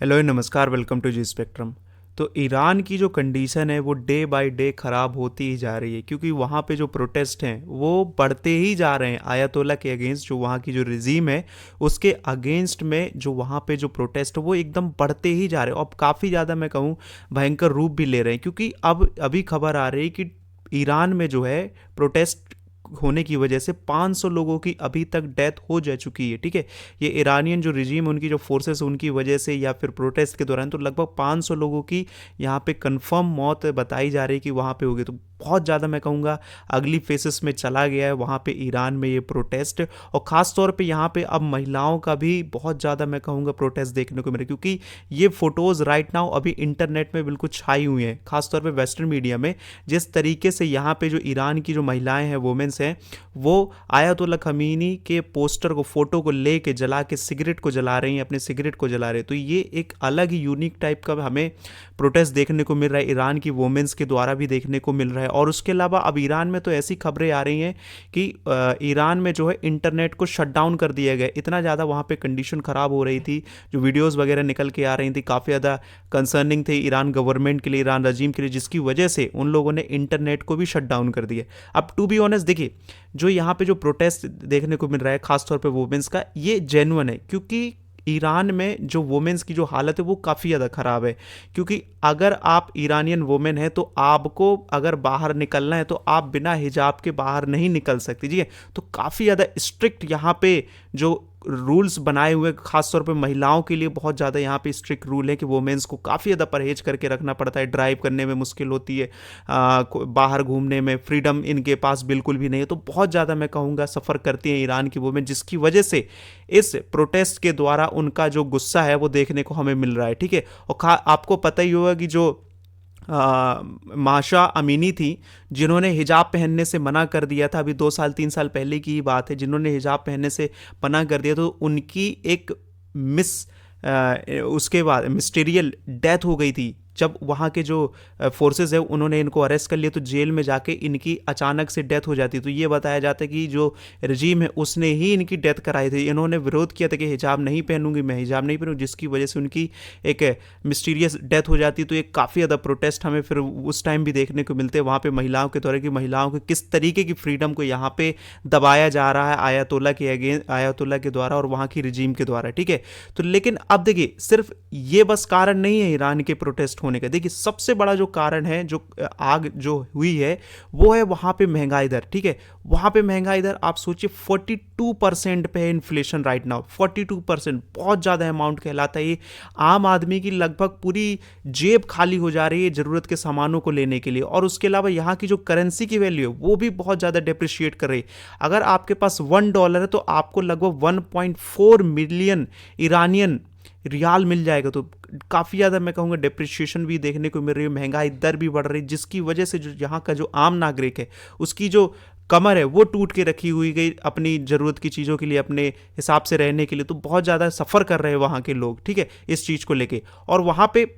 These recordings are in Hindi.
हेलो नमस्कार, वेलकम टू जी स्पेक्ट्रम। तो ईरान की जो कंडीशन है वो डे बाय डे ख़राब होती ही जा रही है, क्योंकि वहाँ पे जो प्रोटेस्ट हैं वो बढ़ते ही जा रहे हैं आयतोला के अगेंस्ट। जो वहाँ की जो रिजीम है उसके अगेंस्ट में जो वहाँ पे जो प्रोटेस्ट है वो एकदम बढ़ते ही जा रहे हैं, और काफ़ी ज़्यादा मैं कहूँ भयंकर रूप भी ले रहे हैं। क्योंकि अब अभी खबर आ रही है कि ईरान में जो है प्रोटेस्ट होने की वजह से 500 लोगों की अभी तक डेथ हो जा चुकी है। ठीक है, ये ईरानियन जो रिजीम, उनकी जो फोर्सेस, उनकी वजह से या फिर प्रोटेस्ट के दौरान तो लगभग 500 लोगों की यहाँ पे कंफर्म मौत बताई जा रही है कि वहाँ पे होगी। तो बहुत ज़्यादा मैं कहूँगा अगली फेसेस में चला गया है वहाँ पे ईरान में ये प्रोटेस्ट। और ख़ास तौर पे यहाँ पे अब महिलाओं का भी बहुत ज़्यादा मैं कहूँगा प्रोटेस्ट देखने को मिले, क्योंकि ये फ़ोटोज़ राइट नाउ अभी इंटरनेट में बिल्कुल छाई हुई हैं, खासतौर पे वेस्टर्न मीडिया में। जिस तरीके से यहाँ पे जो ईरान की जो महिलाएं हैं, वोमेंस हैं, वो आयतुल्ला खमीनी के पोस्टर को, फोटो को लेके जला के सिगरेट को जला रही हैं, अपने सिगरेट को जला रहे हैं। तो ये एक अलग ही यूनिक टाइप का हमें प्रोटेस्ट देखने को मिल रहा है, ईरान की वोमेंस के द्वारा भी देखने को मिल रहा है। और उसके अलावा अब ईरान में तो ऐसी खबरें आ रही हैं कि ईरान में जो है इंटरनेट को शट डाउन कर दिया गया। इतना ज़्यादा वहाँ पे कंडीशन ख़राब हो रही थी, जो वीडियोस वगैरह निकल के आ रही थी काफ़ी ज़्यादा कंसर्निंग थे ईरान गवर्नमेंट के लिए, ईरान रजीम के लिए, जिसकी वजह से उन लोगों ने इंटरनेट को भी शट डाउन कर दिया। अब टू बी ऑनेस्ट देखिए, जो यहाँ पे जो प्रोटेस्ट देखने को मिल रहा है खासतौर पे वुमेन्स का, ये जेन्युइन है, क्योंकि ईरान में जो वुमेन्स की जो हालत है वो काफ़ी ज़्यादा ख़राब है। क्योंकि अगर आप ईरानियन वुमेन है तो आपको अगर बाहर निकलना है तो आप बिना हिजाब के बाहर नहीं निकल सकती। जी, तो काफ़ी ज़्यादा स्ट्रिक्ट यहाँ पे जो रूल्स बनाए हुए, खासतौर पे महिलाओं के लिए बहुत ज़्यादा यहाँ पे स्ट्रिक्ट रूल है कि वोमेंस को काफ़ी ज़्यादा परहेज करके रखना पड़ता है। ड्राइव करने में मुश्किल होती है, बाहर घूमने में फ्रीडम इनके पास बिल्कुल भी नहीं है। तो बहुत ज़्यादा मैं कहूँगा सफ़र करती हैं ईरान की वोमेन, जिसकी वजह से इस प्रोटेस्ट के द्वारा उनका जो गुस्सा है वो देखने को हमें मिल रहा है। ठीक है, और आपको पता ही होगा कि जो माशा अमीनी थी, जिन्होंने हिजाब पहनने से मना कर दिया था, अभी 2 साल 3 साल पहले की ही बात है, जिन्होंने हिजाब पहनने से मना कर दिया, तो उनकी एक मिस उसके बाद मिस्टीरियल डेथ हो गई थी। जब वहाँ के जो फोर्सेस है उन्होंने इनको अरेस्ट कर लिया, तो जेल में जाके इनकी अचानक से डेथ हो जाती। तो ये बताया जाता है कि जो रजीम है उसने ही इनकी डेथ कराई थी। इन्होंने विरोध किया था कि हिजाब नहीं पहनूंगी, मैं हिजाब नहीं पहनूंगी, जिसकी वजह से उनकी एक मिस्टीरियस डेथ हो जाती। तो ये काफ़ी ज़्यादा प्रोटेस्ट हमें फिर उस टाइम भी देखने को मिलते हैं वहाँ पे महिलाओं के द्वारा, कि महिलाओं के किस तरीके की फ्रीडम को यहाँ पे दबाया जा रहा है आयतुल्ला के अगेंस्ट, आयतुल्ला के द्वारा और वहाँ की रजीम के द्वारा। ठीक है, तो लेकिन अब देखिए, सिर्फ ये बस कारण नहीं है ईरान के प्रोटेस्ट होने का। देखिए, सबसे बड़ा जो कारण है, जो आग जो हुई है, वो है वहाँ पे महंगाई दर। ठीक है, वहाँ पे महंगाई दर आप सोचिए 42% पे है इन्फ्लेशन राइट नाउ। 42% बहुत ज़्यादा अमाउंट कहलाता है ये। आम आदमी की लगभग पूरी जेब खाली हो जा रही है ज़रूरत के सामानों को लेने के लिए। और उसके अलावा यहाँ की जो करेंसी की वैल्यू है वो भी बहुत ज़्यादा डिप्रिशिएट कर रही है। अगर आपके पास $1 है तो आपको लगभग 1.4 मिलियन ईरानियन रियाल मिल जाएगा। तो काफ़ी ज़्यादा मैं कहूँगा डिप्रिशिएशन भी देखने को मिल रही है, महंगाई दर भी बढ़ रही है, जिसकी वजह से जो यहाँ का जो आम नागरिक है उसकी जो कमर है वो टूट के रखी हुई गई अपनी ज़रूरत की चीज़ों के लिए, अपने हिसाब से रहने के लिए। तो बहुत ज़्यादा सफ़र कर रहे हैं वहाँ के लोग। ठीक है, इस चीज़ को लेके। और वहाँ पे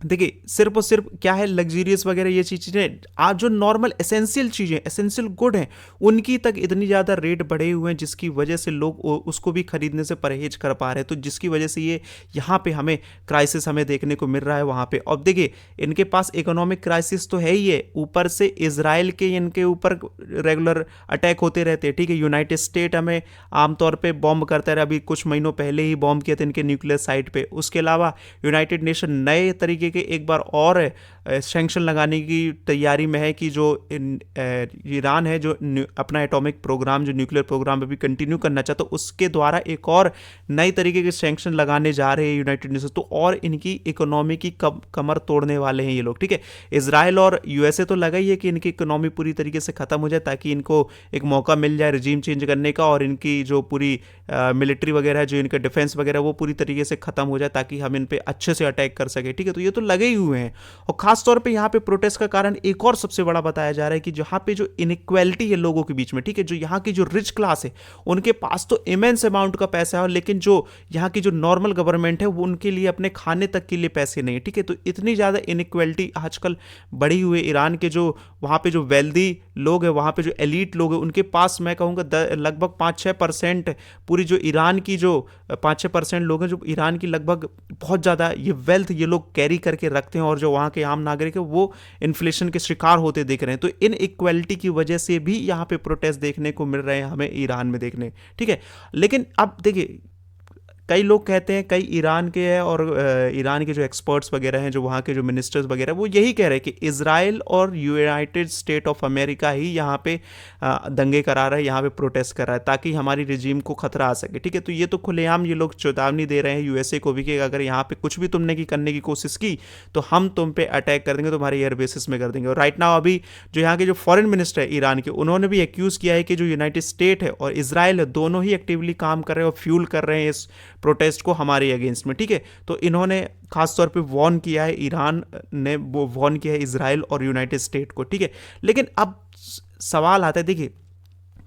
देखिए, सिर्फ और सिर्फ क्या है, लग्जीरियस वगैरह ये चीज़ें, आज जो नॉर्मल एसेंशियल चीज़ें, एसेंशियल गुड हैं, उनकी तक इतनी ज़्यादा रेट बढ़े हुए हैं, जिसकी वजह से लोग उसको भी खरीदने से परहेज कर पा रहे हैं। तो जिसकी वजह से ये यहाँ पे हमें क्राइसिस हमें देखने को मिल रहा है वहाँ पे। और देखिए, इनके पास इकोनॉमिक क्राइसिस तो है ही है, ऊपर से इजराइल के इनके ऊपर रेगुलर अटैक होते रहते हैं। ठीक है, यूनाइटेड स्टेट हमें आमतौर पर बॉम्ब करता रहा, अभी कुछ महीनों पहले ही बॉम्ब किया था इनके न्यूक्लियर साइट पर। उसके अलावा यूनाइटेड नेशन नए तरीके के एक बार और सैंक्शन लगाने की तैयारी में है, कि जो ईरान है जो अपना एटॉमिक प्रोग्राम, जो न्यूक्लियर प्रोग्राम अभी कंटिन्यू करना चाहता, तो उसके द्वारा एक और नई तरीके के सैंक्शन लगाने जा रहे हैं यूनाइटेड नेशन। तो और इनकी इकोनॉमी की कमर तोड़ने वाले हैं ये लोग। ठीक है, इजराइल और यूएसए तो लगा ही है कि इनकी इकोनॉमी पूरी तरीके से खत्म हो जाए, ताकि इनको एक मौका मिल जाए रजीम चेंज करने का, और इनकी जो पूरी मिलिट्री वगैरह, जो इनका डिफेंस वगैरह, वो पूरी तरीके से खत्म हो जाए, ताकि हम इन पे अच्छे से अटैक कर सके। ठीक है, तो ये तो लगे ही हुए हैं। और खास तौर पे यहाँ पे प्रोटेस्ट का कारण एक और सबसे बड़ा बताया जा रहा है कि जहाँ पे जो इनइक्वालिटी है लोगों के बीच में, ठीक है, जो यहाँ की जो रिच क्लास है उनके पास तो इमेंस अमाउंट का पैसा है, लेकिन जो यहाँ की जो नॉर्मल गवर्नमेंट है वो उनके लिए अपने खाने तक के लिए पैसे नहीं है, ठीक है। तो इतनी ज़्यादा इनइक्वालिटी आजकल बढ़ी हुई। ईरान के जो वहाँ पे जो वेल्दी लोग हैं, वहाँ पे जो एलीट लोग हैं, उनके पास मैं कहूँगा लगभग 5-6% पूरी जो ईरान की जो 5-6% लोग हैं, जो ईरान की लगभग बहुत ज़्यादा ये वेल्थ ये लोग कैरी करके रखते हैं, और जो वहाँ के आम नागरिक है वो इन्फ्लेशन के शिकार होते दिख रहे हैं। तो इन इक्वालिटी की वजह से भी यहाँ पे प्रोटेस्ट देखने को मिल रहे हैं हमें ईरान में देखने, ठीक है। लेकिन अब देखिए, कई लोग कहते हैं, कई ईरान के हैं और ईरान के जो एक्सपर्ट्स वगैरह हैं, जो वहाँ के जो मिनिस्टर्स वगैरह, वो यही कह रहे हैं कि इजराइल और यूनाइटेड स्टेट ऑफ अमेरिका ही यहाँ पे दंगे करा रहा है, यहाँ पे प्रोटेस्ट कर रहा है, ताकि हमारी रिजीम को खतरा आ सके, ठीक है। तो ये तो खुलेआम ये लोग चेतावनी दे रहे हैं यूएसए को भी कि अगर यहाँ पे कुछ भी तुमने करने की कोशिश की तो हम तुम पे अटैक कर देंगे, तुम्हारे एयर बेसिस में कर देंगे। और राइट नाउ अभी जो यहाँ के जो फॉरेन मिनिस्टर है ईरान के, उन्होंने भी एक्यूज़ किया है कि जो यूनाइटेड स्टेट है और इसराइल है, दोनों ही एक्टिवली काम कर रहे हैं और फ्यूल कर रहे हैं इस प्रोटेस्ट को हमारे अगेंस्ट में, ठीक है। तो इन्होंने खास तौर पे वॉर्न किया है, ईरान ने वो वॉर्न किया है इजराइल और यूनाइटेड स्टेट को, ठीक है। लेकिन अब सवाल आता है, देखिए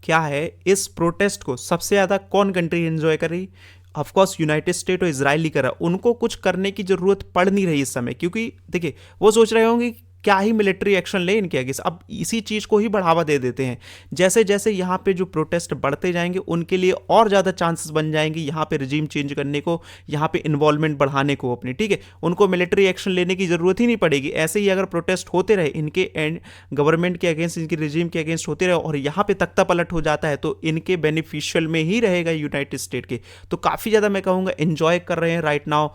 क्या है, इस प्रोटेस्ट को सबसे ज़्यादा कौन कंट्री एंजॉय कर रही? ऑफकोर्स यूनाइटेड स्टेट और इजराइल ही कर रहा है। उनको कुछ करने की जरूरत पड़ नहीं रही इस समय, क्योंकि देखिए वो सोच रहे होंगे क्या ही मिलिट्री एक्शन ले इनके अगेंस्ट। अब इसी चीज़ को ही बढ़ावा दे देते हैं। जैसे जैसे यहाँ पे जो प्रोटेस्ट बढ़ते जाएंगे उनके लिए और ज़्यादा चांसेस बन जाएंगे यहाँ पे रिजीम चेंज करने को, यहाँ पे इन्वॉल्वमेंट बढ़ाने को अपनी, ठीक है। उनको मिलिट्री एक्शन लेने की ज़रूरत ही नहीं पड़ेगी। ऐसे ही अगर प्रोटेस्ट होते रहे इनके एंड गवर्नमेंट के अगेंस्ट, इनके रिजीम के अगेंस्ट होते रहे और यहाँ पे तख्ता पलट हो जाता है, तो इनके बेनिफिशियल में ही रहेगा यूनाइटेड स्टेट के। तो काफ़ी ज़्यादा मैं कहूँगा एंजॉय कर रहे हैं राइट नाउ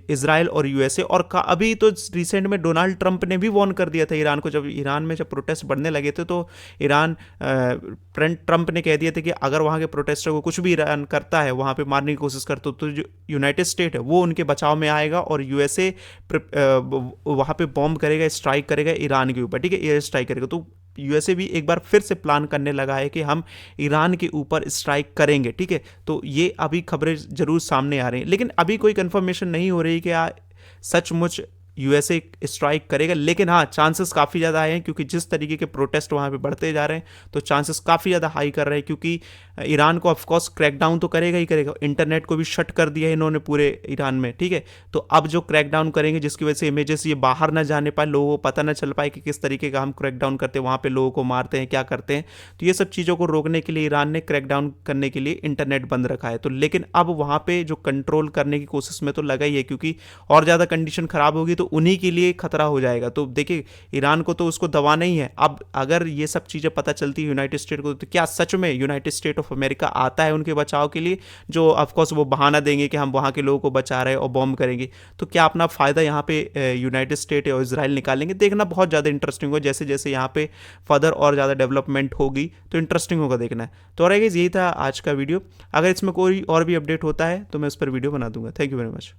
इसराइल और यूएसए। और अभी तो रिसेंट में डोनाल्ड ट्रंप ने भी वॉर्न कर दिया था ईरान को, जब ईरान में जब प्रोटेस्ट बढ़ने लगे थे तो ईरान ट्रंप ने कह दिया था कि अगर वहाँ के प्रोटेस्टर को कुछ भी ईरान करता है, वहाँ पे मारने की कोशिश करता तो जो यूनाइटेड स्टेट है वो उनके बचाव में आएगा और यूएसए वहाँ पे बॉम्ब करेगा, स्ट्राइक करेगा ईरान के ऊपर, ठीक है, एयर स्ट्राइक करेगा। तो यूएसए भी एक बार फिर से प्लान करने लगा है कि हम ईरान के ऊपर स्ट्राइक करेंगे, ठीक है। तो ये अभी खबरें जरूर सामने आ रही हैं, लेकिन अभी कोई कंफर्मेशन नहीं हो रही कि सचमुच यूएसए स्ट्राइक करेगा। लेकिन हाँ, चांसेस काफ़ी ज़्यादा आए हैं, क्योंकि जिस तरीके के प्रोटेस्ट वहाँ पे बढ़ते जा रहे हैं तो चांसेस काफ़ी ज़्यादा हाई कर रहे हैं, क्योंकि ईरान को ऑफकोर्स क्रैकडाउन तो करेगा ही करेगा। इंटरनेट को भी शट कर दिया है इन्होंने पूरे ईरान में, ठीक है। तो अब जो क्रैकडाउन करेंगे जिसकी वजह से इमेजेस ये बाहर ना जाने पाए, लोगों को पता ना चल पाए कि किस तरीके का हम क्रैकडाउन करते हैं, वहाँ पर लोगों को मारते हैं, क्या करते हैं। तो ये सब चीज़ों को रोकने के लिए ईरान ने क्रैकडाउन करने के लिए इंटरनेट बंद रखा है। तो लेकिन अब वहाँ पर जो कंट्रोल करने की कोशिश में तो लगा ही है, क्योंकि और ज़्यादा कंडीशन ख़राब होगी तो उन्हीं के लिए खतरा हो जाएगा। तो देखिए ईरान को तो उसको दबाना ही है। अब अगर ये सब चीज़ें पता चलती है यूनाइटेड स्टेट को, तो क्या सच में यूनाइटेड स्टेट ऑफ अमेरिका आता है उनके बचाव के लिए? जो ऑफकोर्स वो बहाना देंगे कि हम वहाँ के लोगों को बचा रहे हैं और बॉम्ब करेंगे, तो क्या अपना फ़ायदा यहाँ पे यूनाइटेड स्टेट और इसराइल निकालेंगे? देखना बहुत ज़्यादा इंटरेस्टिंग होगा। जैसे जैसे यहाँ पे फर्दर और ज़्यादा डेवलपमेंट होगी तो इंटरेस्टिंग होगा देखना है। तो और यही था आज का वीडियो। अगर इसमें कोई और भी अपडेट होता है तो मैं उस पर वीडियो बना दूंगा। Thank you very much.